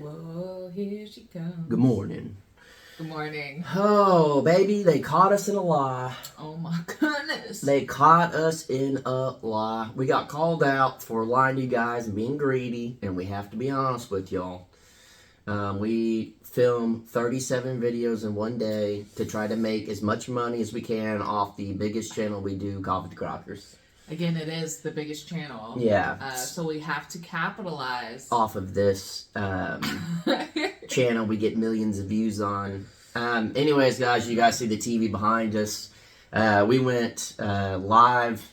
Whoa, here she comes. Good morning. Good morning. Oh, baby, they caught us in a lie. Oh my goodness. They caught us in a lie. We got called out for lying to you guys and being greedy, and we have to be honest with y'all. We filmed 37 videos in one day to try to make as much money as we can off the biggest channel we do, Coffee with Crockers. Again, it is the biggest channel. Yeah. So we have to capitalize Off of this channel we get millions of views on. Anyways, guys, you guys see the TV behind us. We went live.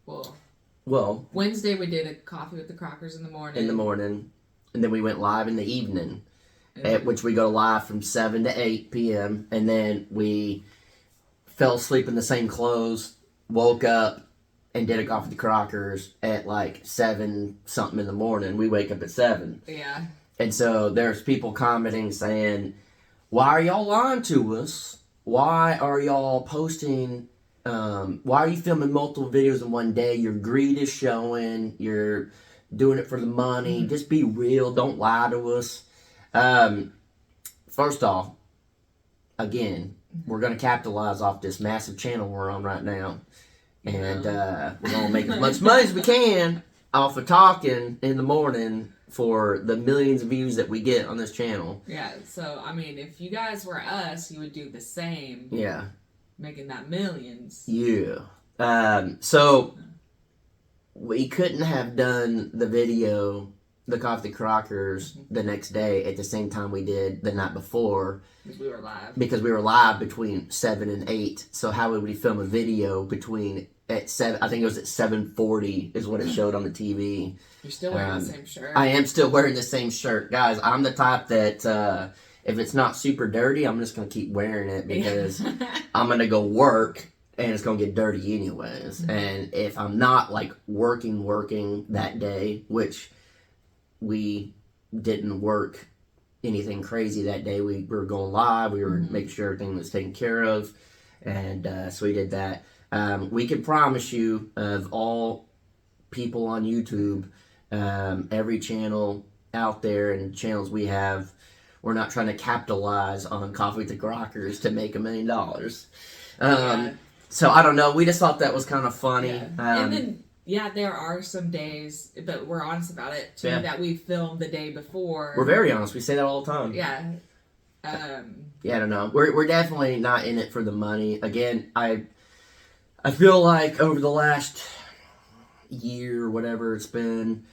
Well, Wednesday we did a Coffee with the Crockers in the morning. And then we went live in the evening, at which we go live from 7 to 8 p.m. And then we fell asleep in the same clothes, woke up, and did a Coffee with the Crockers at like 7 something in the morning. We wake up at 7. Yeah. And so there's people commenting saying, why are y'all lying to us? Why are y'all posting, why are you filming multiple videos in one day? Your greed is showing, you're doing it for the money. Mm-hmm. Just be real, don't lie to us. First off, again, we're going to capitalize off this massive channel we're on right now. And we're going to make as much money as we can off of talking in the morning for the millions of views that we get on this channel. Yeah, so, I mean, if you guys were us, you would do the same. Yeah. Making that millions. Yeah. So, we couldn't have done the video, the Coffee with Crockers, the next day at the same time we did the night before. Because we were live between 7 and 8. So, how would we film a video between at 7, I think it was at 7:40 is what it showed on the TV. You're still wearing the same shirt. I am still wearing the same shirt. Guys, I'm the type that if it's not super dirty, I'm just going to keep wearing it because I'm going to go work and it's going to get dirty anyways. Mm-hmm. And if I'm not like working that day, which we didn't work anything crazy that day. We were going live. We were making sure everything was taken care of. And so we did that. We can promise you, of all people on YouTube, every channel out there and channels we have, we're not trying to capitalize on Coffee with the Crockers to make $1 million. So I don't know. We just thought that was kind of funny. Yeah. And then, there are some days, but we're honest about it, too, that we filmed the day before. We're very honest. We say that all the time. Yeah. I don't know. We're definitely not in it for the money. Again, I feel like over the last year or whatever it's been,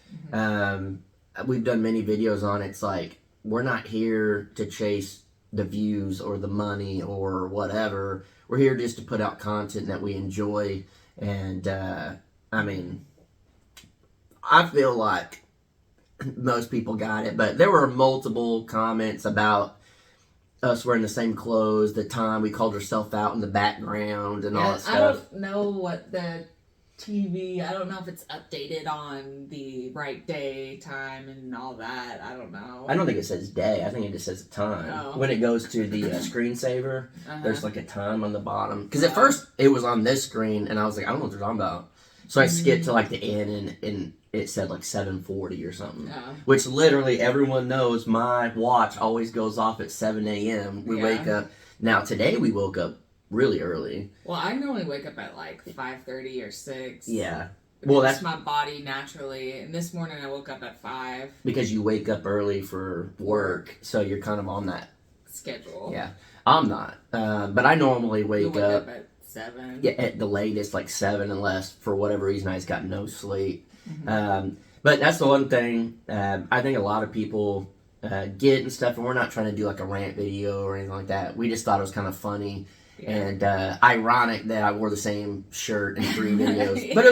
we've done many videos on it. It's like, we're not here to chase the views or the money or whatever. We're here just to put out content that we enjoy. And, I mean, I feel like most people got it. But there were multiple comments about us wearing the same clothes, the time we called ourselves out in the background and all that stuff. I don't know what the TV, I don't know if it's updated on the right day, time, and all that. I don't know. I don't think it says day. I think it just says time. Oh. When it goes to the screensaver, there's like a time on the bottom. Because at first it was on this screen, and I was like, I don't know what they're talking about. So I skipped to like the end, and it said like 7:40 or something. Which literally everyone knows my watch always goes off at 7 a.m. We wake up. Now today we woke up really early. Well, I normally wake up at like 5:30 or 6. Yeah. Well, that's my body naturally. And this morning I woke up at 5. Because you wake up early for work, so you're kind of on that schedule. Yeah. I'm not. But I normally wake up at 7. Yeah, at the latest, like 7, unless for whatever reason I just got no sleep. But that's the one thing I think a lot of people get and stuff, and we're not trying to do like a rant video or anything like that. We just thought it was kind of funny and ironic that I wore the same shirt in 3 videos. But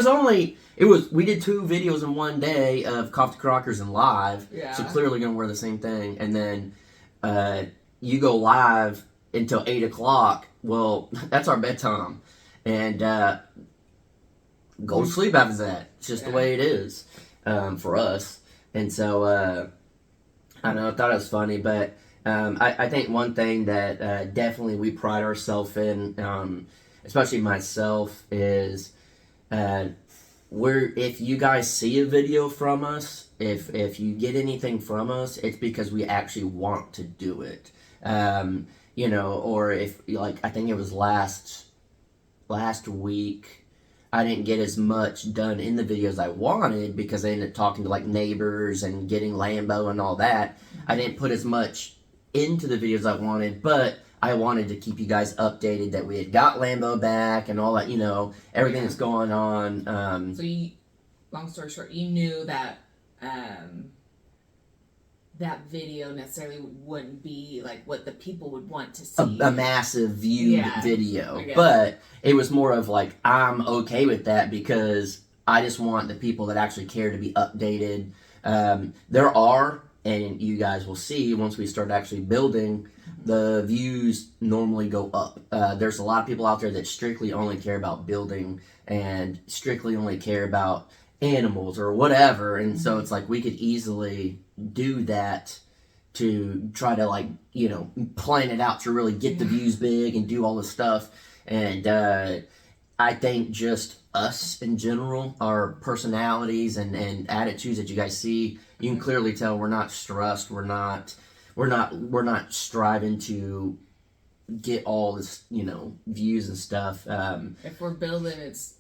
we did 2 videos in one day of Coffee with Crockers and live, so clearly gonna wear the same thing. And then you go live until 8 o'clock. Well, that's our bedtime, and go to sleep after that. It's just the way it is for us. And so I don't know. I thought it was funny, but I think one thing that definitely we pride ourselves in, especially myself, is if you guys see a video from us, if you get anything from us, it's because we actually want to do it. You know, or if, like, I think it was last week, I didn't get as much done in the videos I wanted because I ended up talking to, like, neighbors and getting Lambo and all that. I didn't put as much into the videos I wanted, but I wanted to keep you guys updated that we had got Lambo back and all that, you know, everything that's going on. So long story short, you knew that that video necessarily wouldn't be like what the people would want to see. A massive viewed video. Okay. But it was more of like, I'm okay with that because I just want the people that actually care to be updated. There are, and you guys will see once we start actually building, the views normally go up. There's a lot of people out there that strictly only care about building and strictly only care about animals or whatever, and so it's like we could easily do that to try to, like, you know, plan it out to really get the views big and do all this stuff. And I think just us in general, our personalities and attitudes that you guys see, you can clearly tell we're not stressed. We're not striving to get all this, you know, views and stuff. If we're building, it's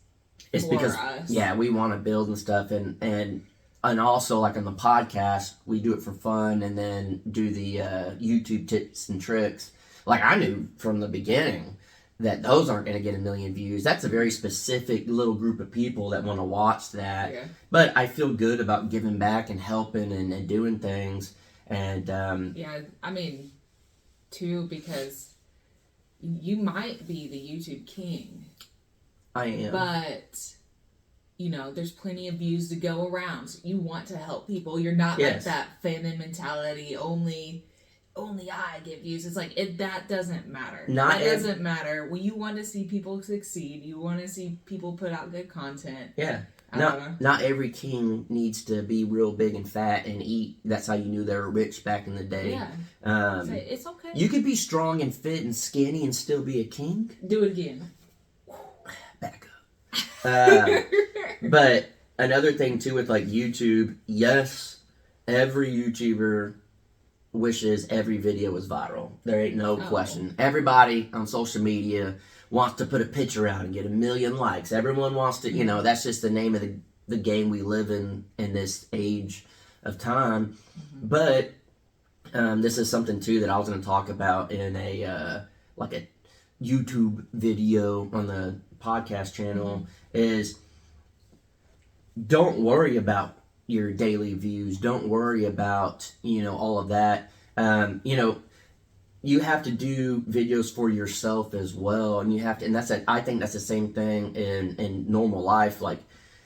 for because us. Yeah, we want to build and stuff, and also, like, on the podcast, we do it for fun, and then do the YouTube tips and tricks. Like, I knew from the beginning that those aren't going to get 1 million views. That's a very specific little group of people that want to watch that. Yeah. But I feel good about giving back and helping and doing things. And yeah, I mean, too, because you might be the YouTube king. I am. But, you know, there's plenty of views to go around. So you want to help people. You're not Yes. like that famine mentality, only I get views. It's like, that doesn't matter. Doesn't matter. Well, you want to see people succeed. You want to see people put out good content. Yeah. I don't know. Not every king needs to be real big and fat and eat. That's how you knew they were rich back in the day. Yeah. It's okay. You could be strong and fit and skinny and still be a king. Do it again. Back up. But another thing too with, like, YouTube, yes, every YouTuber wishes every video was viral. There ain't no question. Everybody on social media wants to put a picture out and get 1 million likes. Everyone wants to, you know, that's just the name of the game we live in this age of time. But this is something too that I was going to talk about in a YouTube video on the podcast channel, is don't worry about your daily views. Don't worry about, you know, all of that. You know, you have to do videos for yourself as well, and you have to, and I think that's the same thing in normal life. Like,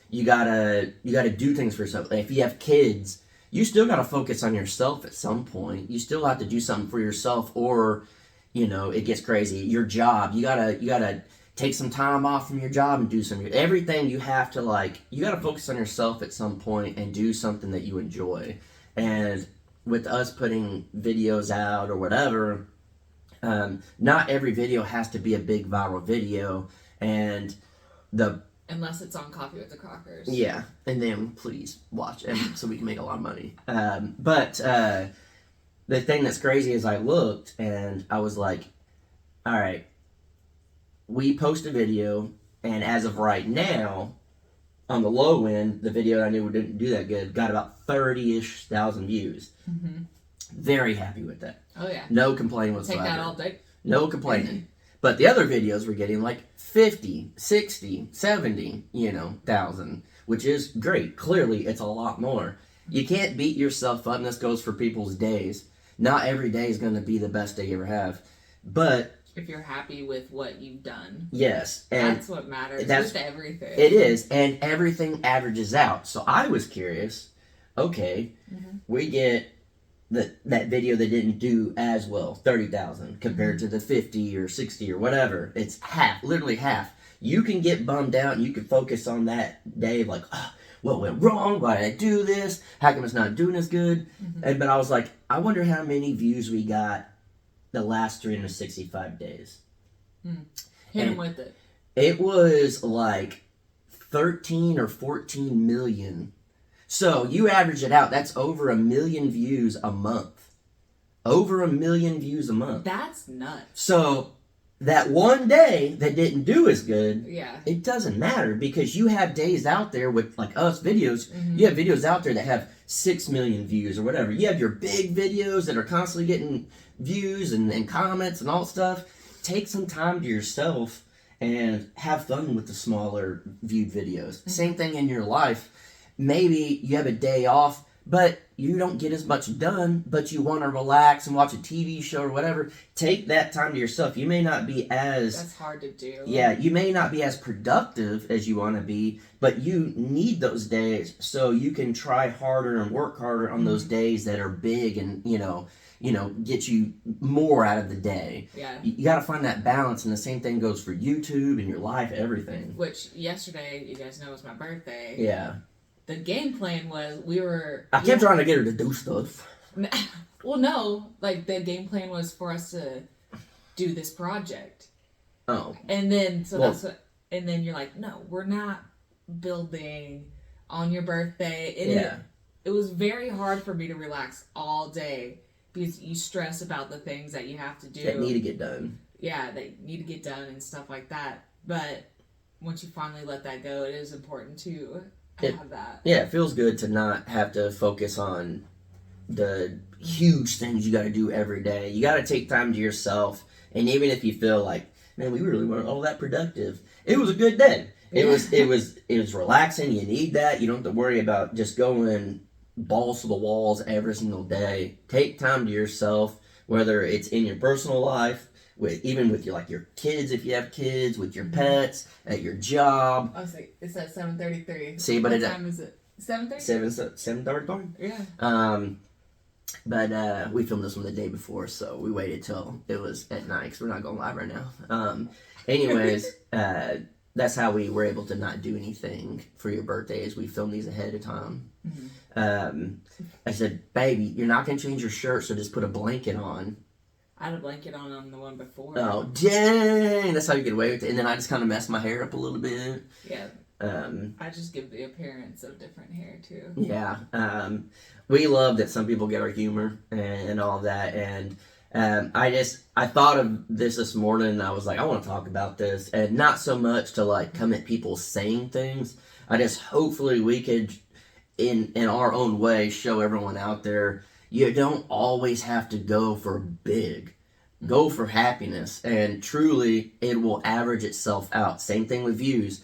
you gotta do things for yourself. If you have kids, you still gotta focus on yourself at some point. You still have to do something for yourself, or, you know, it gets crazy. Your job, you gotta take some time off from your job and do everything. You have to, you gotta focus on yourself at some point and do something that you enjoy. And with us putting videos out or whatever, not every video has to be a big viral video, and unless it's on Coffee with the Crockers. Yeah, and then please watch it so we can make a lot of money. But the thing that's crazy is I looked and I was like, all right, we post a video, and as of right now, on the low end, the video I knew didn't do that good got about 30-ish thousand views. Mm-hmm. Very happy with that. Oh yeah. No complaining whatsoever. Take that all day. No complaining. But the other videos were getting like 50, 60, 70, thousand, which is great. Clearly, it's a lot more. You can't beat yourself up, and this goes for people's days. Not every day is going to be the best day you ever have. But if you're happy with what you've done. Yes. And that's what matters with everything. It is. And everything averages out. So I was curious, okay, we get that video that didn't do as well, 30,000, compared to the 50 or 60 or whatever. It's half, literally half. You can get bummed out and you can focus on that day of like, what went wrong? Why did I do this? How come it's not doing as good? But I was like, I wonder how many views we got the last 365 days. Hit him with it. It was like 13 or 14 million. So you average it out, that's over 1 million views a month. Over 1 million views a month. That's nuts. So that one day that didn't do as good, yeah, it doesn't matter, because you have days out there with, like us videos, you have videos out there that have 6 million views or whatever. You have your big videos that are constantly getting views and comments and all stuff. Take some time to yourself and have fun with the smaller viewed videos. Same thing in your life. Maybe you have a day off, but you don't get as much done, but you want to relax and watch a TV show or whatever. Take that time to yourself. You may not be as... That's hard to do. Yeah, you may not be as productive as you want to be, but you need those days so you can try harder and work harder on those days that are big and, get you more out of the day. Yeah. You got to find that balance, and the same thing goes for YouTube and your life, everything. Which, yesterday, you guys know, was my birthday. Yeah. The game plan was I kept trying to get her to do stuff. Well, no. Like, the game plan was for us to do this project. Oh. And then, and then you're like, no, we're not building on your birthday. And it was very hard for me to relax all day because you stress about the things that you have to do. That need to get done. Yeah, that need to get done and stuff like that. But once you finally let that go, it is important to have that. Yeah, it feels good to not have to focus on the huge things you got to do every day. You got to take time to yourself, and even if you feel like, man, we really weren't all that productive, it was a good day. It was relaxing. You need that. You don't have to worry about just going balls to the walls every single day. Take time to yourself, whether it's in your personal life, even with your kids, if you have kids, with your pets, at your job. I was like, it's at 7:33. See, but what time is it? 7:30. 7:30. Yeah. But we filmed this one the day before, so we waited till it was at night because we're not going live right now. Anyways, that's how we were able to not do anything for your birthdays. We filmed these ahead of time. I said, baby, you're not going to change your shirt, so just put a blanket on. I had a blanket on the one before. Oh, dang! That's how you get away with it. And then I just kind of messed my hair up a little bit. Yeah. I just give the appearance of different hair, too. Yeah. We love that some people get our humor and all that. And I thought of this morning, and I was like, I want to talk about this. And not so much to, come at people saying things. I just, hopefully we could, in our own way, show everyone out there, you don't always have to go for big. Go for happiness. And truly, it will average itself out. Same thing with views.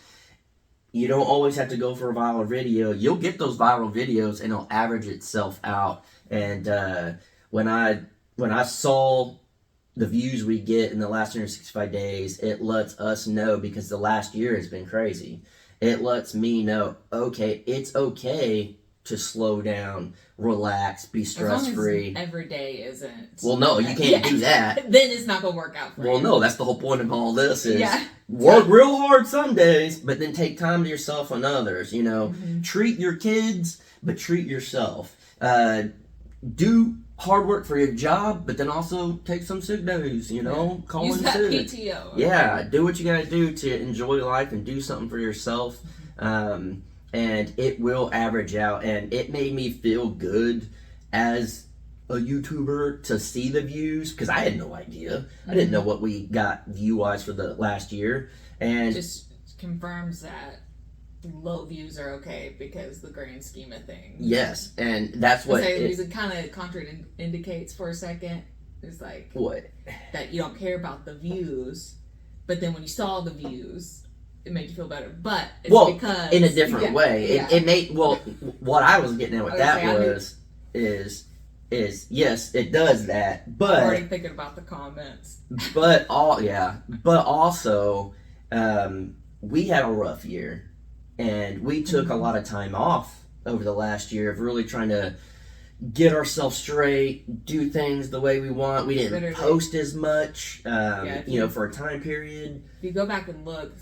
You don't always have to go for a viral video. You'll get those viral videos, and it'll average itself out. And when I saw the views we get in the last 365 days, it lets us know, because the last year has been crazy. It lets me know, okay, it's okay to slow down, relax, be stress-free. Every day isn't. Well, no, you can't do that. Then it's not going to work out for you. Well, no, that's the whole point of all this is work real hard some days, but then take time to yourself on others, Treat your kids, but treat yourself. Do hard work for your job, but then also take some sick days, Call Use in that sick. PTO. Yeah, do what you gotta do to enjoy life and do something for yourself. And it will average out, and it made me feel good as a YouTuber to see the views, because I had no idea. I didn't know what we got view-wise for the last year. And just confirms that low views are okay because the grand scheme of things. Yes, and that's what it kind of contraindicates for a second. It's like what? That you don't care about the views, but then when you saw the views, it made you feel better. But it's because in a different way. Yeah. It made what I was getting at with that is yes, it does that, but I'm already thinking about the comments. But also we had a rough year, and we took a lot of time off over the last year of really trying to get ourselves straight, do things the way we want. We didn't post as much, for a time period. If you go back and look,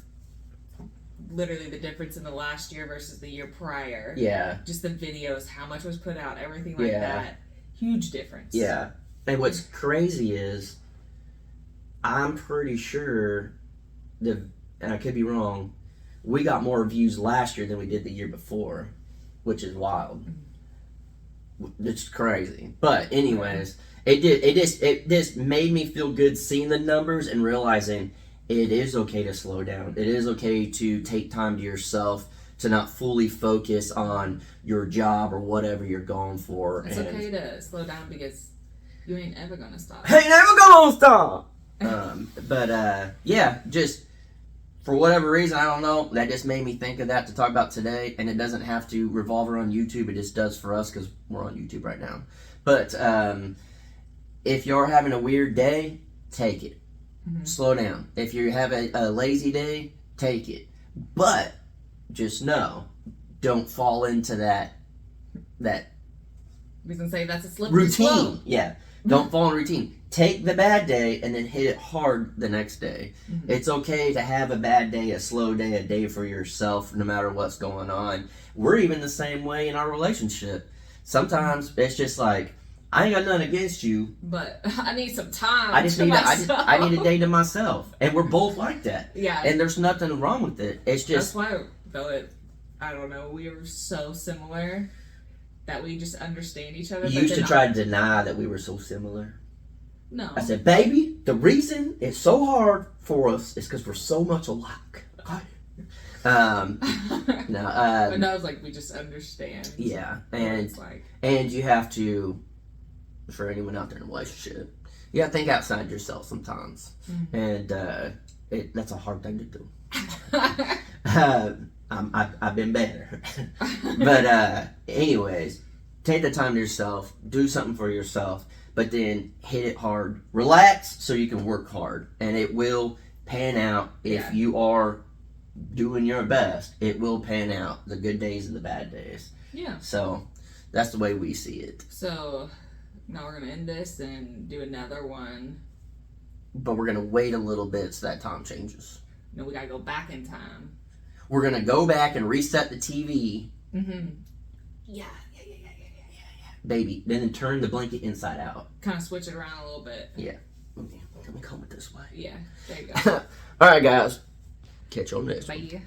literally the difference in the last year versus the year prior. Yeah. Just the videos, how much was put out, everything like that. Huge difference. Yeah. And what's crazy is, I'm pretty sure and I could be wrong, we got more views last year than we did the year before, which is wild. It's crazy. But anyways, it just made me feel good seeing the numbers and realizing it is okay to slow down. It is okay to take time to yourself, to not fully focus on your job or whatever you're going for. It's okay to slow down because you ain't ever gonna stop. Ain't never gonna stop. Yeah, just for whatever reason, I don't know, that just made me think of that to talk about today. And it doesn't have to revolve around YouTube. It just does for us because we're on YouTube right now. But if you're having a weird day, take it. Mm-hmm. Slow down. If you have a lazy day, take it. But just know, don't fall into that we can say that's a slippery routine. slope. Yeah, don't fall in routine. Take the bad day and then hit it hard the next day. Mm-hmm. It's okay to have a bad day, a slow day, a day for yourself, no matter what's going on. We're even the same way in our relationship. Sometimes it's just like, I ain't got nothing against you, but I need some time. I need a day to myself, and we're both like that. Yeah, and there's nothing wrong with it. It's just that's why, though. I don't know. We are so similar that we just understand each other. You used to try to deny that we were so similar. No, I said, baby, the reason it's so hard for us is because we're so much alike. But no, it's like we just understand. Yeah, and you have to. For anyone out there in a relationship, you gotta think outside yourself sometimes, and that's a hard thing to do. I've been better, but anyways, take the time to yourself, do something for yourself, but then hit it hard. Relax so you can work hard, and it will pan out if you are doing your best. It will pan out, the good days and the bad days. Yeah. So that's the way we see it. So. Now we're going to end this and do another one. But we're going to wait a little bit so that time changes. No, we got to go back in time. We're going to go back and reset the TV. Mm-hmm. Yeah. Baby, then turn the blanket inside out. Kind of switch it around a little bit. Yeah. Let me comb it this way. Yeah, there you go. All right, guys. Catch you on next one. Bye.